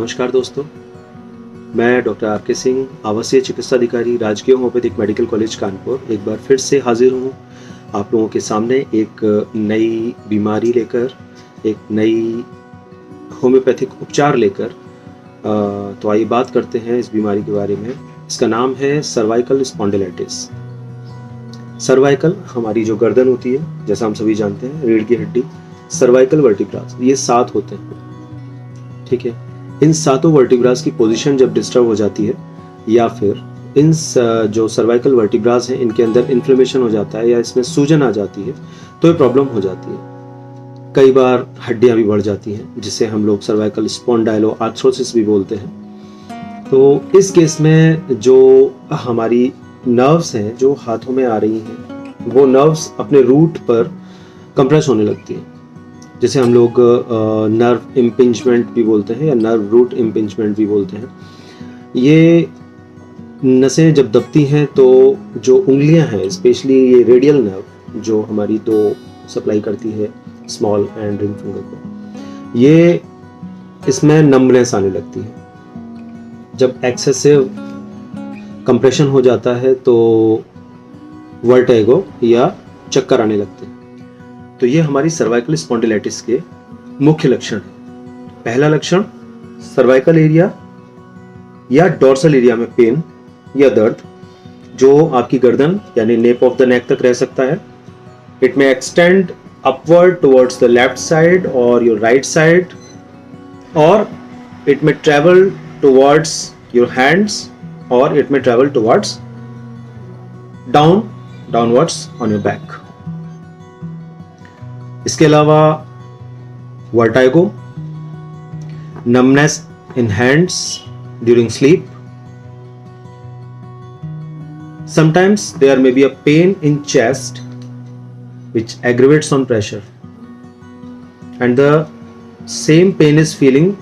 नमस्कार दोस्तों, मैं डॉक्टर आर के सिंह, आवासीय चिकित्सा अधिकारी, राजकीय होम्योपैथिक मेडिकल कॉलेज कानपुर एक बार फिर से हाजिर हूँ आप लोगों के सामने एक नई बीमारी लेकर, एक नई होम्योपैथिक उपचार लेकर। तो आइए बात करते हैं इस बीमारी के बारे में। इसका नाम है सर्वाइकल स्पॉन्डिलाइटिस। सर्वाइकल हमारी जो गर्दन होती है, जैसा हम सभी जानते हैं, रीढ़ की हड्डी, सर्वाइकल वर्टिब्रास, ये 7 होते हैं। ठीक है, इन 7 वर्टिब्रास की पोजीशन जब डिस्टर्ब हो जाती है या फिर इन जो सर्वाइकल वर्टिब्रास हैं इनके अंदर इन्फ्लेमेशन हो जाता है या इसमें सूजन आ जाती है तो ये प्रॉब्लम हो जाती है। कई बार हड्डियां भी बढ़ जाती हैं जिसे हम लोग सर्वाइकल स्पॉन्डाइलोआर्थ्रोसिस भी बोलते हैं। तो इस केस में जो हमारी नर्व्स हैं जो हाथों में आ रही हैं, वो नर्व्स अपने रूट पर कंप्रेस होने लगती हैं, जिसे हम लोग नर्व इम्पिंजमेंट भी बोलते हैं या नर्व रूट इम्पिंजमेंट भी बोलते हैं। ये नसें जब दबती हैं तो जो उंगलियां हैं, स्पेशली ये रेडियल नर्व जो हमारी 2 सप्लाई करती है, स्मॉल एंड रिंग फिंगर को, ये इसमें नम्बनेस आने लगती है। जब एक्सेसिव कंप्रेशन हो जाता है तो वर्टिगो या चक्कर आने लगते हैं। तो ये हमारी सर्वाइकल स्पॉन्डिलाइटिस के मुख्य लक्षण हैं। पहला लक्षण, सर्वाइकल एरिया या डॉर्सल एरिया में पेन या दर्द जो आपकी गर्दन यानी नेप ऑफ द नेक तक रह सकता है। इट में extend upward towards the left side और योर राइट साइड, और इट में ट्रेवल टुवर्ड्स योर हैंड्स, और इट में travel towards downwards on your back. इसके अलावा vertigo, numbness in hands during sleep. Sometimes there may be a pain in chest which aggravates on pressure, and the same pain is feeling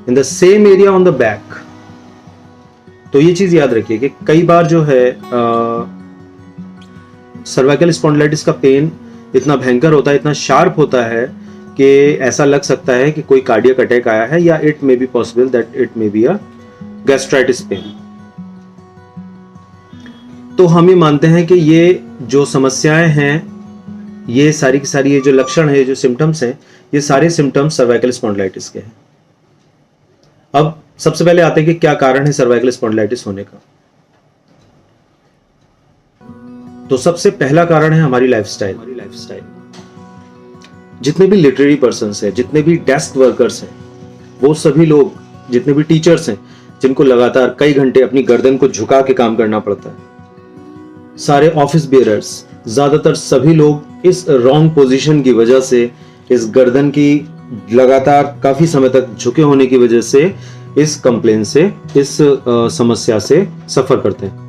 in the same area on the back. तो ये चीज याद रखिए कि कई बार जो है cervical spondylitis का पेन इतना भयंकर होता है, इतना शार्प होता है कि ऐसा लग सकता है कि कोई कार्डियक अटैक आया है, या it may be possible that it may be a gastritis pain. तो हम ये मानते हैं कि ये जो समस्याएं हैं, ये सारी की सारी, ये जो लक्षण है, जो सिम्टम्स हैं, ये सारे सिम्टम्स सर्वाइकल स्पॉन्डिलाइटिस के हैं। अब सबसे पहले आते हैं कि क्या कारण है सर्वाइकल स्पॉन्डिलाइटिस होने का। तो सबसे पहला कारण है हमारी लाइफस्टाइल। जितने भी लिटरेरी पर्सन्स हैं, जितने भी डेस्क वर्कर्स हैं, वो सभी लोग, जितने भी टीचर्स हैं जिनको लगातार कई घंटे अपनी गर्दन को झुका के काम करना पड़ता है, सारे ऑफिस बेयरर्स, ज्यादातर सभी लोग इस रॉन्ग पोजीशन की वजह से, इस गर्दन की लगातार काफी समय तक झुके होने की वजह से, इस कंप्लेन से, इस समस्या से सफर करते हैं।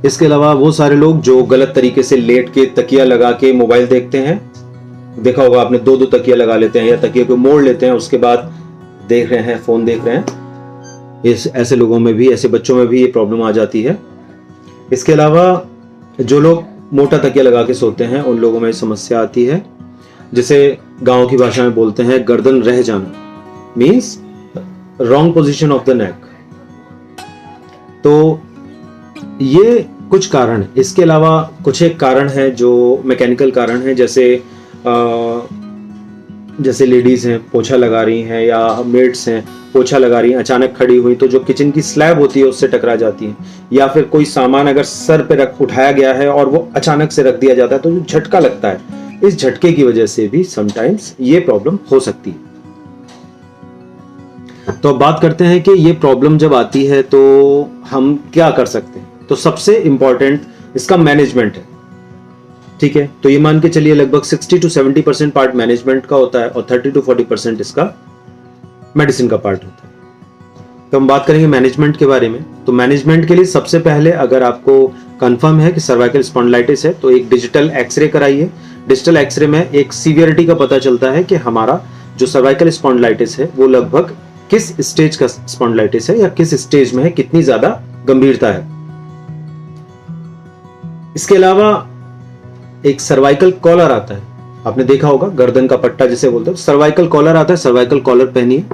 इसके अलावा वो सारे लोग जो गलत तरीके से लेट के तकिया लगा के मोबाइल देखते हैं, देखा होगा आपने, 2 तकिया लगा लेते हैं या तकिए को मोड़ लेते हैं, उसके बाद देख रहे हैं, फोन देख रहे हैं। ऐसे लोगों में भी, ऐसे बच्चों में भी ये प्रॉब्लम आ जाती है। इसके अलावा जो लोग मोटा तकिया लगा के सोते हैं, उन लोगों में समस्या आती है, जिसे गांव की भाषा में बोलते हैं गर्दन रह जाना, means wrong position of the नेक। तो ये कुछ कारण है। इसके अलावा कुछ एक कारण है जो मैकेनिकल कारण है, जैसे लेडीज हैं पोछा लगा रही हैं, या मेड्स हैं पोछा लगा रही हैं, अचानक खड़ी हुई तो जो किचन की स्लैब होती है उससे टकरा जाती हैं, या फिर कोई सामान अगर सर पे उठाया गया है और वो अचानक से रख दिया जाता है तो जो झटका लगता है, इस झटके की वजह से भी समटाइम्स ये प्रॉब्लम हो सकती है। तो अब बात करते हैं कि ये प्रॉब्लम जब आती है तो हम क्या कर सकते हैं। तो सबसे इंपॉर्टेंट इसका मैनेजमेंट है। ठीक है, तो ये मान के चलिए लगभग 60 to 70% पार्ट मैनेजमेंट का होता है और 30 to 40% इसका मेडिसिन का पार्ट होता है। तो हम बात करेंगे मैनेजमेंट के बारे में। तो मैनेजमेंट के लिए सबसे पहले, अगर आपको कंफर्म है कि सर्वाइकल स्पॉन्डिलाइटिस है, तो एक डिजिटल एक्सरे कराइए। डिजिटल एक्सरे में एक सीवियरिटी का पता चलता है कि हमारा जो सर्वाइकल स्पॉन्डिलाइटिस है वो लगभग किस स्टेज का स्पॉन्डिलाइटिस है या किस स्टेज में है, कितनी ज्यादा गंभीरता है। इसके अलावा एक सर्वाइकल कॉलर आता है, आपने देखा होगा गर्दन का पट्टा जिसे बोलते हैं, सर्वाइकल कॉलर आता है, सर्वाइकल कॉलर पहनिए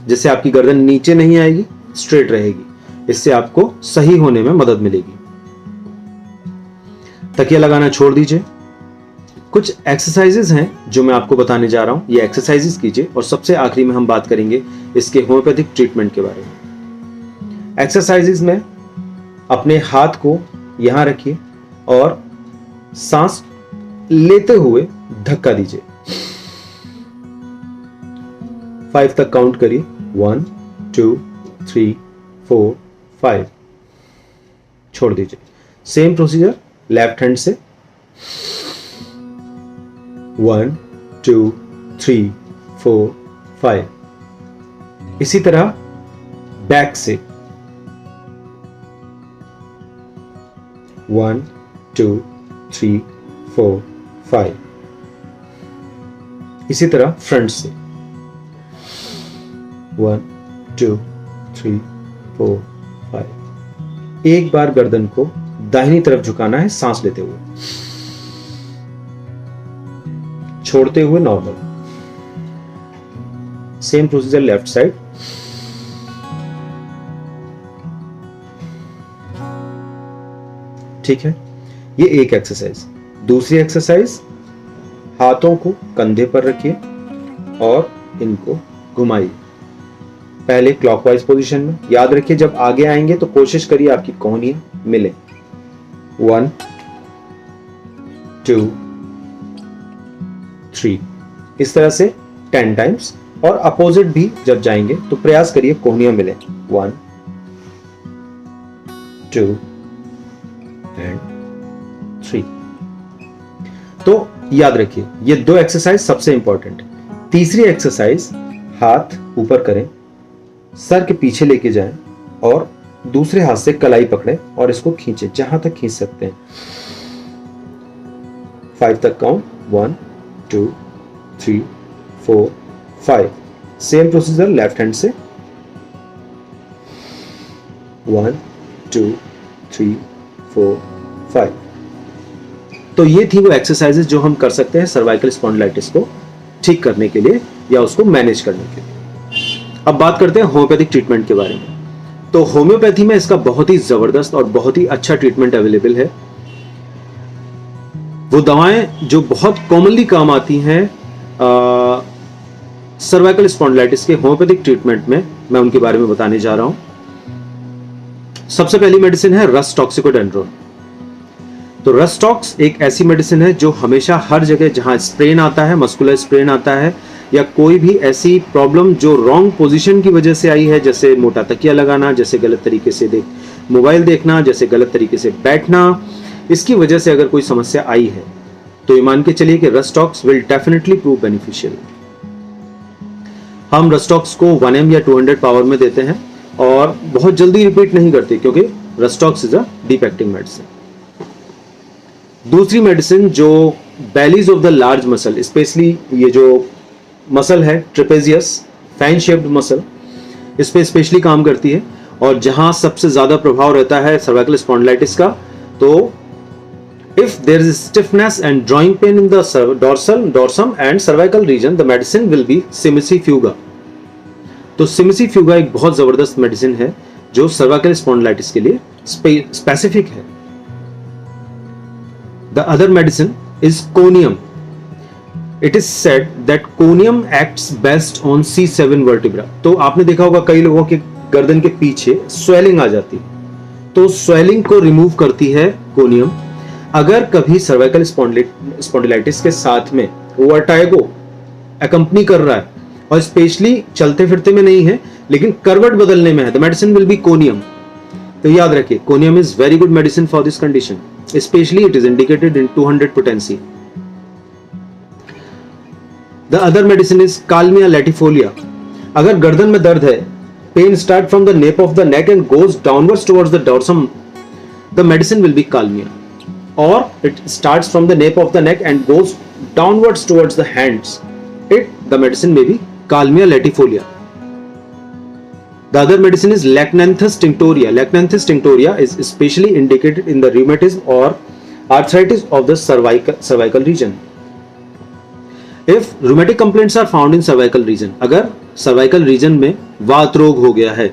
जिससे आपकी गर्दन नीचे नहीं आएगी, स्ट्रेट रहेगी। इससे आपको सही होने में मदद मिलेगी। तकिया लगाना छोड़ दीजिए। कुछ एक्सरसाइजेस हैं जो मैं आपको बताने जा रहा हूं, ये एक्सरसाइजेस कीजिए और सबसे आखिरी में हम बात करेंगे इसके होम्योपैथिक ट्रीटमेंट के बारे में। एक्सरसाइजेस में अपने हाथ को यहां रखिए और सांस लेते हुए धक्का दीजिए। 5 तक काउंट करिए। 1 2 3 4 5। छोड़ दीजिए। सेम प्रोसीजर लेफ्ट हैंड से। 1 2 3 4 5। इसी तरह बैक से 1 2 3 4 5। इसी तरह फ्रंट से 1 2 3 4 5। एक बार गर्दन को दाहिनी तरफ झुकाना है सांस लेते हुए, छोड़ते हुए normal. Same procedure left side. ठीक है, ये एक एक्सरसाइज। दूसरी एक्सरसाइज, हाथों को कंधे पर रखिए और इनको घुमाइए। पहले क्लॉकवाइज पोजीशन में। याद रखिए जब आगे आएंगे तो कोशिश करिए आपकी कोहनियां मिले। 1 2 3। इस तरह से 10 टाइम्स। और अपोजिट भी जब जाएंगे तो प्रयास करिए कोहनियां मिले। 1 2 एंड 3। तो याद रखिए ये 2 एक्सरसाइज सबसे इंपॉर्टेंट है। तीसरी एक्सरसाइज, हाथ ऊपर करें, सर के पीछे लेके जाएं और दूसरे हाथ से कलाई पकड़ें और इसको खींचें जहां तक खींच सकते हैं। 5 तक count. 1 2 3 4 5। Same procedure left hand से। 1 2 3 4 5। तो ये थी वो एक्सरसाइजेस जो हम कर सकते हैं सर्वाइकल स्पॉन्डिलाइटिस को ठीक करने के लिए या उसको मैनेज करने के लिए। अब बात करते हैं होम्योपैथिक ट्रीटमेंट के बारे में। तो होम्योपैथी में इसका बहुत ही जबरदस्त और बहुत ही अच्छा ट्रीटमेंट अवेलेबल है। वो दवाएं जो बहुत कॉमनली काम आती हैं सर्वाइकल स्पॉन्डिलाइटिस के होम्योपैथिक ट्रीटमेंट में, मैं उनके बारे में बताने जा रहा हूं। सबसे पहली मेडिसिन है रस टॉक्सिकोडेंड्रोन। तो रसटॉक्स एक ऐसी मेडिसिन है जो हमेशा हर जगह जहां स्प्रेन आता है, मस्कुलर स्प्रेन आता है या कोई भी ऐसी प्रॉब्लम जो रॉन्ग पोजीशन की वजह से आई है, जैसे मोटा तकिया लगाना, जैसे गलत तरीके से मोबाइल देखना, जैसे गलत तरीके से बैठना, इसकी वजह से अगर कोई समस्या आई है तो ये मान के चलिए कि रसटॉक्स विल डेफिनेटली प्रूव बेनिफिशियल। हम रसटॉक्स को 1 mg या 200 पावर में देते हैं और बहुत जल्दी रिपीट नहीं करते क्योंकि Rhus tox is a deep acting medicine. दूसरी मेडिसिन जो bellies of the large muscle, specially ये जो मसल है ट्रेपेजियस फैन शेप्ड मसल, इस पे स्पेशली काम करती है और जहां सबसे ज्यादा प्रभाव रहता है सर्वाइकल स्पॉन्डिलाइटिस का। तो if there is stiffness and drawing pain in the dorsum and cervical region, the medicine will be cimicifuga. तो सिमिसीफ्यूगा एक बहुत जबरदस्त मेडिसिन है जो सर्वाइकल स्पॉन्डिलाइटिस के लिए स्पेसिफिक है। The other medicine is conium. It is said that conium acts best on C7 vertebra. तो आपने देखा होगा कई लोगों के गर्दन के पीछे स्वेलिंग आ जाती है, तो स्वेलिंग को रिमूव करती है कोनियम। अगर कभी सर्वाइकल स्पॉन्डिलाइटिस के साथ में वर्टाइगो अकंपनी कर रहा है और स्पेशली चलते फिरते में नहीं है लेकिन करवट बदलने में है, the medicine will B conium. तो याद रखिए conium is very good medicine for this condition, especially it is indicated in 200 potency. The other medicine is Kalmia latifolia. अगर गर्दन में दर्द है, pain start from the nape of the neck and goes downwards towards the dorsum, the medicine will be Kalmia. Or it starts from the nape of the neck and goes downwards towards the hands. The medicine may be Kalmia latifolia. The other medicine is Lacnanthus tinctoria. Lacnanthus tinctoria is especially indicated in the rheumatism or arthritis of the cervical region. If rheumatic complaints are found in cervical region, अगर cervical region में वात रोग हो गया है,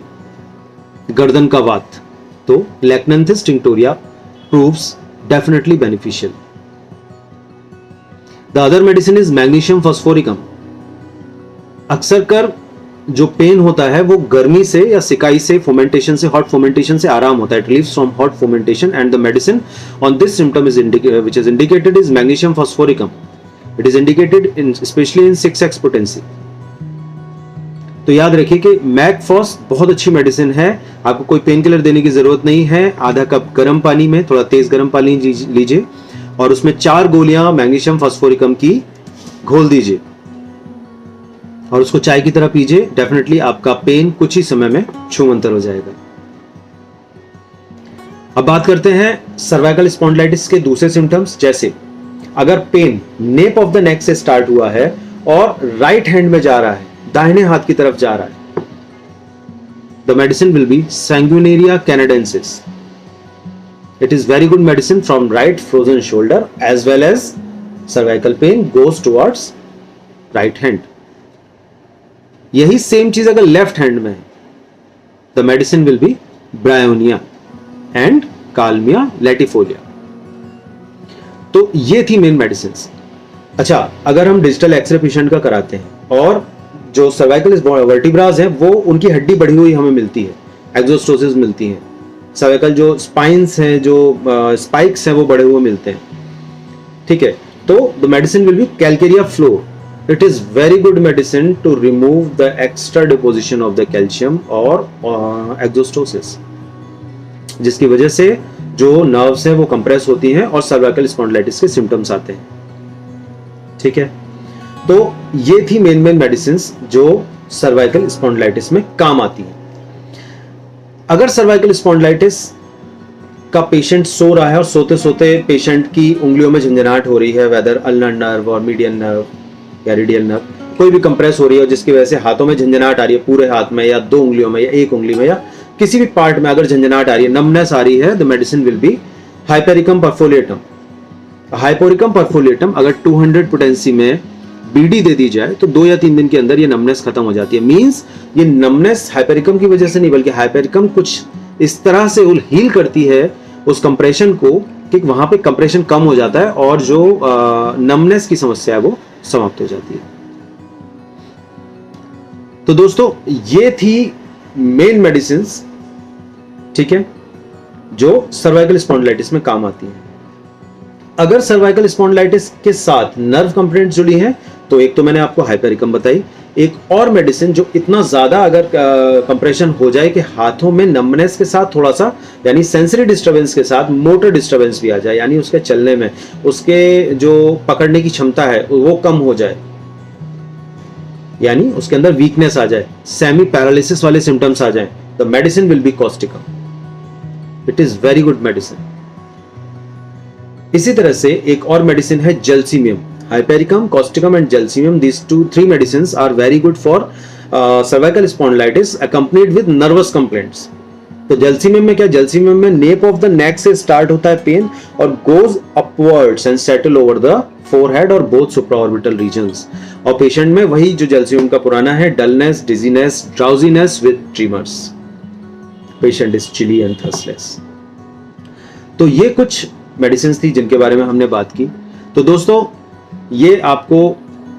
गर्दन का वात, तो lachnanthes tinctoria proves definitely beneficial. The other medicine is magnesium phosphoricum. अक्सर कर जो पेन होता है वो गर्मी से या सिकाई से, फोमेंटेशन से, हॉट फोमेंटेशन से आराम होता है। It relieves from hot fomentation and the medicine on this symptom is which is indicated is magnesium phosphoricum. It is indicated in especially in 6x potency. तो याद रखिए कि मैगफॉस बहुत अच्छी मेडिसिन है, आपको कोई पेन किलर देने की जरूरत नहीं है। आधा कप गर्म पानी में थोड़ा तेज गर्म पानी लीजिए और उसमें 4 गोलियां मैग्नीशियम फॉस्फोरिकम की घोल दीजिए और उसको चाय की तरह पीजिए। डेफिनेटली आपका पेन कुछ ही समय में छूमंतर हो जाएगा। अब बात करते हैं सर्वाइकल स्पॉन्डिलाइटिस के दूसरे सिम्टम्स, जैसे अगर pain nape of the neck से स्टार्ट हुआ है और राइट हैंड में जा रहा है, दाहिने हाथ की तरफ जा रहा है, the medicine will be sanguinaria canadensis. It is very good medicine from right frozen shoulder as well as cervical pain goes towards right hand. यही सेम चीज अगर लेफ्ट हैंड में है, the medicine will be bryonia and kalmia latifolia. तो ये थी main medicine. अच्छा, अगर हम डिजिटल एक्सरे पेशेंट का कराते हैं और जो सर्वाइकल वर्टिब्रास है वो उनकी हड्डी बढ़ी हुई हमें मिलती है, एक्सोस्टोसिस मिलती है, सर्वाइकल जो स्पाइन्स हैं, जो स्पाइक्स हैं वो बढ़े हुए मिलते हैं, ठीक है। तो the medicine will B Calcarea floor. It is very good medicine to remove the extra deposition of the calcium or exostosis, जिसकी वजह से जो नर्व्स हैं वो कंप्रेस होती हैं और सर्वाइकल स्पॉन्डिलाइटिस के सिम्टम्स आते हैं, ठीक है। तो ये थी मेन मेडिसिन जो सर्वाइकल स्पॉन्डिलाइटिस में काम आती हैं। अगर सर्वाइकल स्पॉन्डिलाइटिस का पेशेंट सो रहा है और सोते सोते पेशेंट की उंगलियों में झंझनाहट हो रही है, वेदर अल्नर नर्व और मीडियन नर्व या रेडियल नर्व, कोई भी कंप्रेस हो रही है और जिसकी वजह से हाथों में झंझनाहट आ रही है, पूरे हाथ में या 2 उंगलियों में या 1 उंगली में या किसी भी पार्ट में अगर झंझनाहट आ रही है, नमनेस आ रही है, the medicine will be hypericum perfoliatum. Hypericum perfoliatum अगर 200 पोटेंसी में बीडी दे दी जाए तो 2 या 3 दिन के अंदर ये नमनेस खत्म हो जाती है। मींस ये नमनेस हाइपेरिकम की वजह से नहीं, बल्कि हाइपेरिकम कुछ इस तरह से हील करती है उस कंप्रेशन को कि वहां पे कंप्रेशन कम हो जाता है और जो नमनेस की समस्या है वो समाप्त हो जाती है। तो दोस्तों ये थी मेन मेडिसिन, ठीक है, जो सर्वाइकल स्पॉन्डिलाइटिस में काम आती है। अगर सर्वाइकल स्पॉन्डिलाइटिस के साथ नर्व कंप्लेंट जुड़ी है तो एक तो मैंने आपको हाइपेरिकम बताई, एक और मेडिसिन जो इतना ज्यादा अगर कंप्रेशन हो जाए कि हाथों में नमनेस के साथ थोड़ा सा यानी सेंसरी डिस्टर्बेंस के साथ मोटर डिस्टर्बेंस भी आ जाए, यानी उसके चलने में उसके जो पकड़ने की क्षमता है वो कम हो जाए, यानी उसके अंदर वीकनेस आ जाए, सेमी पैरालिसिस वाले सिम्टम्स आ जाए, the medicine will B Causticum. It is very good medicine. इसी तरह से एक और मेडिसिन है जलसीमियम। Hypericum, Causticum and जलसीमियम, these 3 medicines are very good for cervical spondylitis accompanied with nervous complaints. तो जलसीमियम में क्या, जलसीमियम में नेप ऑफ द नेक से स्टार्ट होता है पेन और goes upwards and settle over the forehead और बोथ सुप्राऑर्बिटल रीजन्स। और पेशेंट में वही जो जलसीमियम का पुराना है, dullness, dizziness, drowsiness with tremors, patient is chilly and thirstless. तो ये कुछ मेडिसिन थी जिनके बारे में हमने बात की। तो दोस्तों ये आपको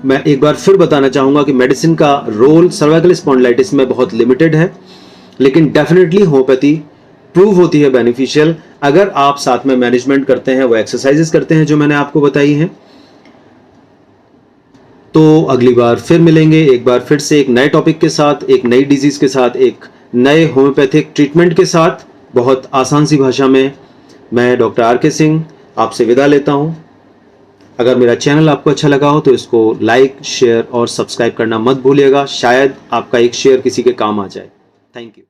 मैं एक बार फिर बताना चाहूंगा कि मेडिसिन का रोल सर्वाइकल स्पॉन्डिलाइटिस में बहुत लिमिटेड है, लेकिन डेफिनेटली होम्योपैथी प्रूव होती है बेनिफिशियल अगर आप साथ में मैनेजमेंट करते हैं, वो एक्सरसाइजेस करते हैं जो मैंने आपको बताई हैं। तो अगली बार फिर मिलेंगे, एक बार फिर से एक नए टॉपिक के साथ, एक नई डिजीज के साथ, एक नए होम्योपैथिक ट्रीटमेंट के साथ, बहुत आसान सी भाषा में। मैं डॉक्टर आर.के. सिंह आपसे विदा लेता हूं। अगर मेरा चैनल आपको अच्छा लगा हो तो इसको लाइक, शेयर और सब्सक्राइब करना मत भूलिएगा, शायद आपका एक शेयर किसी के काम आ जाए। Thank you.